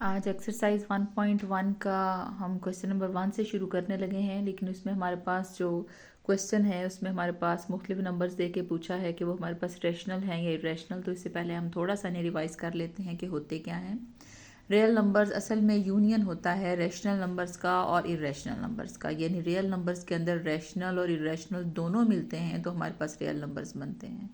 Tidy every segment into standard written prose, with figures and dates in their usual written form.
आज एक्सरसाइज 1.1 का हम क्वेश्चन नंबर 1 से शुरू करने लगे हैं, लेकिन उसमें हमारे पास जो क्वेश्चन है उसमें हमारे पास मुख्तलिफ नंबर्स दे के पूछा है कि वो हमारे पास रैशनल हैं या इरेशनल। तो इससे पहले हम थोड़ा सा इन्हें रिवाइज़ कर लेते हैं कि होते क्या हैं। रियल नंबर्स असल में यूनियन होता है रैशनल नंबर्स का और इरेशनल नंबर्स का, यानी रियल नंबर्स के अंदर रैशनल और इरेशनल दोनों मिलते हैं तो हमारे पास रियल नंबर्स बनते हैं।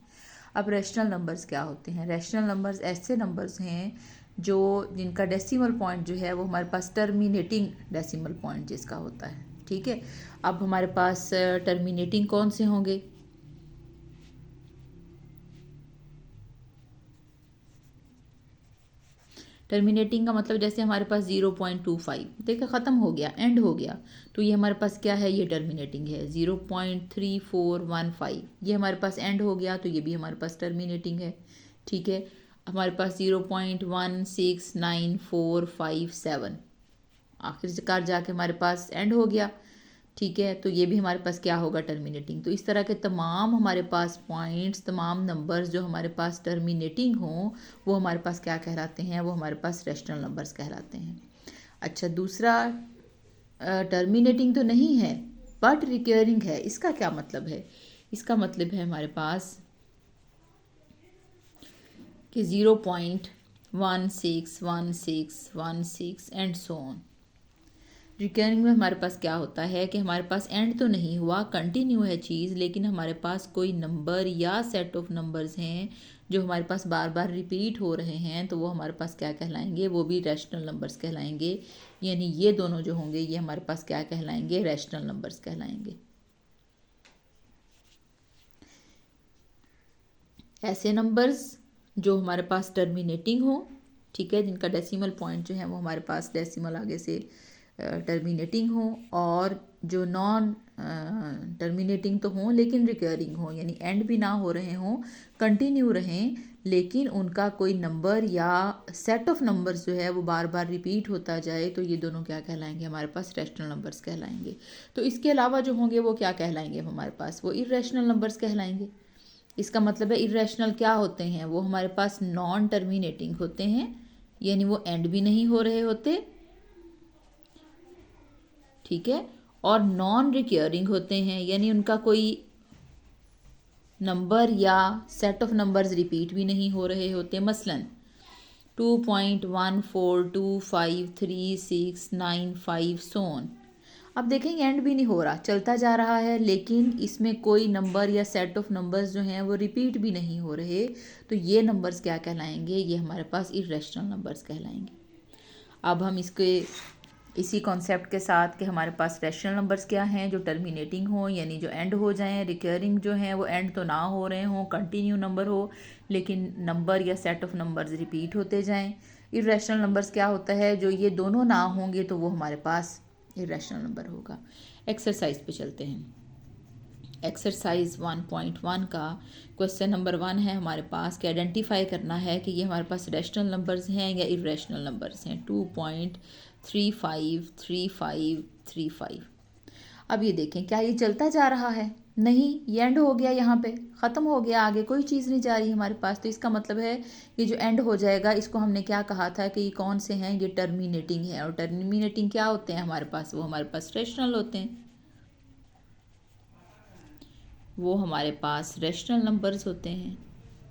अब रैशनल नंबर्स क्या होते हैं? रैशनल नंबर्स ऐसे नंबर्स हैं जो जिनका डेसिमल पॉइंट जो है वो हमारे पास टर्मिनेटिंग डेसिमल पॉइंट जिसका होता है। ठीक है, अब हमारे पास टर्मिनेटिंग कौन से होंगे? टर्मिनेटिंग का मतलब जैसे हमारे पास 0.25 देखा ख़त्म हो गया, एंड हो गया, तो ये हमारे पास क्या है? ये टर्मिनेटिंग है। 0.3415 ये हमारे पास एंड हो गया, तो ये भी हमारे पास टर्मिनेटिंग है। ठीक है, हमारे पास 0.16947 आखिरकार जाके हमारे पास एंड हो गया। ठीक है, तो ये भी हमारे पास क्या होगा? टर्मिनेटिंग। तो इस तरह के तमाम हमारे पास पॉइंट्स, तमाम नंबर्स जो हमारे पास टर्मिनेटिंग हों वो हमारे पास क्या कहलाते हैं? वो हमारे पास रैशनल नंबर्स कहलाते हैं। अच्छा, दूसरा टर्मिनेटिंग तो नहीं है बट रिकरिंग है। इसका क्या मतलब है? इसका मतलब है हमारे पास कि 0.161616 एंड सो ऑन। रिकरिंग में हमारे पास क्या होता है कि हमारे पास एंड तो नहीं हुआ, कंटिन्यू है चीज़, लेकिन हमारे पास कोई नंबर या सेट ऑफ नंबर्स हैं जो हमारे पास बार बार रिपीट हो रहे हैं, तो वो हमारे पास क्या कहलाएंगे? वो भी रैशनल नंबर्स कहलाएंगे। यानी ये दोनों जो होंगे ये हमारे पास क्या कहलाएंगे? रैशनल नंबर्स कहलाएंगे। ऐसे नंबर्स जो हमारे पास टर्मिनेटिंग हो, ठीक है, जिनका डेसिमल पॉइंट जो है वो हमारे पास डेसिमल आगे से टर्मिनेटिंग हो, और जो नॉन टर्मिनेटिंग तो हों लेकिन रिकरिंग हो, यानी एंड भी ना हो रहे हों, कंटिन्यू रहें, लेकिन उनका कोई नंबर या सेट ऑफ नंबर्स जो है वो बार बार रिपीट होता जाए, तो ये दोनों क्या कहलाएंगे? हमारे पास रैशनल नंबर्स कहलाएंगे। तो इसके अलावा जो होंगे वो क्या कहलाएंगे? हमारे पास वो इरेशनल नंबर्स कहलाएंगे। इसका मतलब है इरेशनल क्या होते हैं? वो हमारे पास नॉन टर्मिनेटिंग होते हैं, यानी वो एंड भी नहीं हो रहे होते, ठीक है, और नॉन रिकरिंग होते हैं, यानी उनका कोई नंबर या सेट ऑफ नंबर्स रिपीट भी नहीं हो रहे होते। मसलन 2.14253695 सोन। अब देखेंगे एंड भी नहीं हो रहा, चलता जा रहा है, लेकिन इसमें कोई नंबर या सेट ऑफ नंबर्स जो हैं वो रिपीट भी नहीं हो रहे, तो ये नंबर्स क्या कहलाएंगे? ये हमारे पास इरेशनल नंबर्स कहलाएंगे। अब हम इसी कॉन्सेप्ट के साथ कि हमारे पास रैशनल नंबर्स क्या हैं? जो टर्मिनेटिंग हो, यानी जो एंड हो जाएं, रिकरिंग जो हैं वो एंड तो ना हो रहे हों, कंटिन्यू नंबर हो, लेकिन नंबर या सेट ऑफ नंबर्स रिपीट होते जाएं। इरेशनल नंबर्स क्या होता है? जो ये दोनों ना होंगे तो वो हमारे पास इरेशनल नंबर होगा। एक्सरसाइज पे चलते हैं। एक्सरसाइज 1.1 का क्वेश्चन नंबर 1 है हमारे पास कि आइडेंटिफाई करना है कि ये हमारे पास रैशनल नंबर्स हैं या इरेशनल नंबर्स हैं। 2.353535। अब ये देखें, क्या ये चलता जा रहा है? नहीं, ये एंड हो गया, यहाँ पे ख़त्म हो गया, आगे कोई चीज़ नहीं जा रही हमारे पास। तो इसका मतलब है ये जो एंड हो जाएगा इसको हमने क्या कहा था कि ये कौन से हैं? ये टर्मिनेटिंग है। और टर्मिनेटिंग क्या होते हैं हमारे पास? वो हमारे पास रैशनल होते हैं, वो हमारे पास रैशनल नंबर्स होते हैं।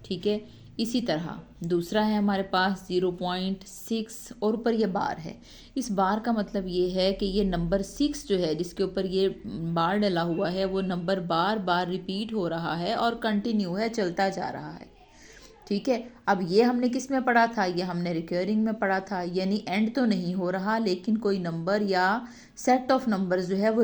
ठीक है, इसी तरह दूसरा है हमारे पास 0.6 और ऊपर ये बार है। इस बार का मतलब ये है कि ये नंबर 6 जो है जिसके ऊपर ये बार डला हुआ है वो नंबर बार बार रिपीट हो रहा है और कंटिन्यू है, चलता जा रहा है। ठीक है, अब ये हमने किस में पढ़ा था? ये हमने रिकरिंग में पढ़ा था, यानी एंड तो नहीं हो रहा लेकिन कोई नंबर या सेट ऑफ नंबर्स जो है वो